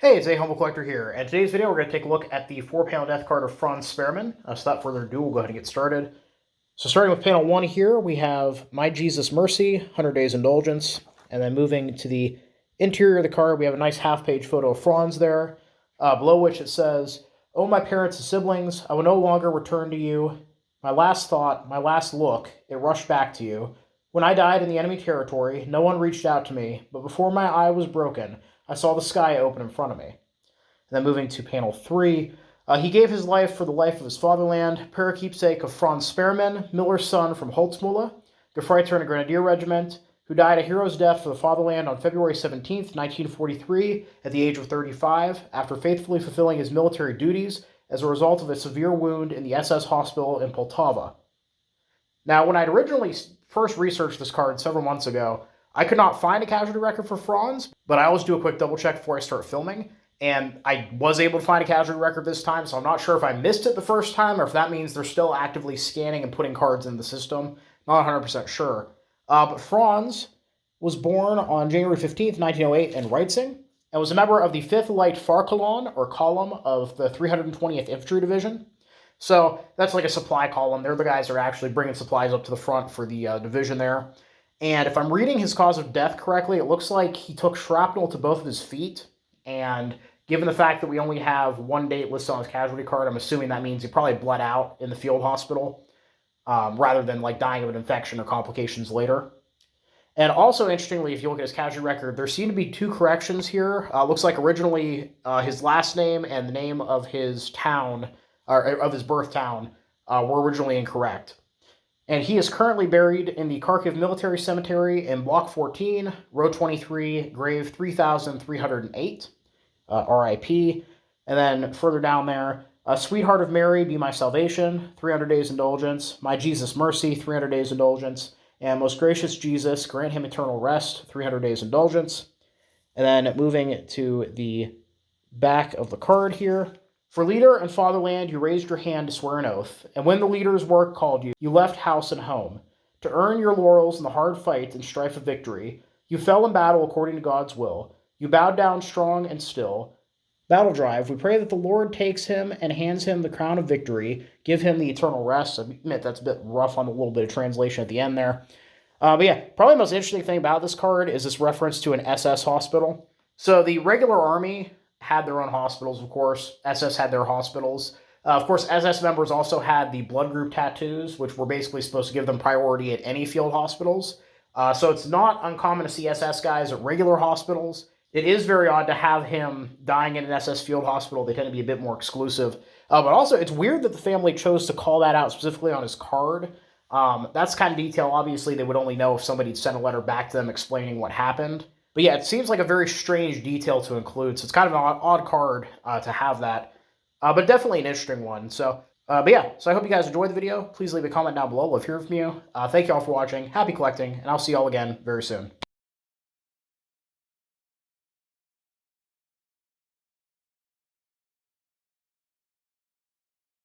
Hey, it's a Humble Collector here, and today's video we're going to take a look at the 4-panel death card of Franz Spermann. So without further ado, we'll go ahead and get started. So starting with panel 1 here, we have My Jesus Mercy, 100 Days Indulgence, and then moving to the interior of the card, we have a nice half-page photo of Franz there, below which it says, "Oh, my parents and siblings, I will no longer return to you. My last thought, my last look, it rushed back to you. When I died in the enemy territory, no one reached out to me, but before my eye was broken, I saw the sky open in front of me." And then moving to panel 3, he gave his life for the life of his fatherland, parakeepsake of Franz Spermann, miller's son from Holzmühle, Gefreiter in a Grenadier Regiment, who died a hero's death for the fatherland on February 17th, 1943, at the age of 35, after faithfully fulfilling his military duties as a result of a severe wound in the SS hospital in Poltawa. Now, when I'd originally first researched this card several months ago, I could not find a casualty record for Franz, but I always do a quick double check before I start filming, and I was able to find a casualty record this time, so I'm not sure if I missed it the first time or if that means they're still actively scanning and putting cards in the system. Not 100% sure. But Franz was born on January 15th, 1908 in Reitzing, and was a member of the 5th Light Fahrkolonne, or column, of the 320th Infantry Division. So that's like a supply column. They're the guys that are actually bringing supplies up to the front for the division there. And if I'm reading his cause of death correctly, it looks like he took shrapnel to both of his feet. And given the fact that we only have one date listed on his casualty card, I'm assuming that means he probably bled out in the field hospital rather than like dying of an infection or complications later. And also, interestingly, if you look at his casualty record, there seem to be two corrections here. Looks like originally his last name and the name of his town, or of his birth town, were originally incorrect. And he is currently buried in the Kharkiv Military Cemetery in Block 14, Row 23, Grave 3308, RIP. And then further down there, Sweetheart of Mary, Be My Salvation, 300 Days Indulgence, My Jesus Mercy, 300 Days Indulgence, and Most Gracious Jesus, Grant Him Eternal Rest, 300 Days Indulgence. And then moving to the back of the card here, "For leader and fatherland, you raised your hand to swear an oath, and when the leader's work called you, you left house and home. To earn your laurels in the hard fight and strife of victory, you fell in battle according to God's will. You bowed down strong and still. Battle drive, we pray that the Lord takes him and hands him the crown of victory. Give him the eternal rest." I admit that's a bit rough on a little bit of translation at the end there. But yeah, probably the most interesting thing about this card is this reference to an SS hospital. So the regular army had their own hospitals, of course. SS had their hospitals. Of course, SS members also had the blood group tattoos, which were basically supposed to give them priority at any field hospitals. So it's not uncommon to see SS guys at regular hospitals. It is very odd to have him dying in an SS field hospital. They tend to be a bit more exclusive. But also, it's weird that the family chose to call that out specifically on his card. That's kind of detail. Obviously, they would only know if somebody had sent a letter back to them explaining what happened. But yeah, it seems like a very strange detail to include, so it's kind of an odd card to have that. But definitely an interesting one. So, but yeah, so I hope you guys enjoyed the video. Please leave a comment down below. Love hearing from you. Thank you all for watching. Happy collecting, and I'll see you all again very soon.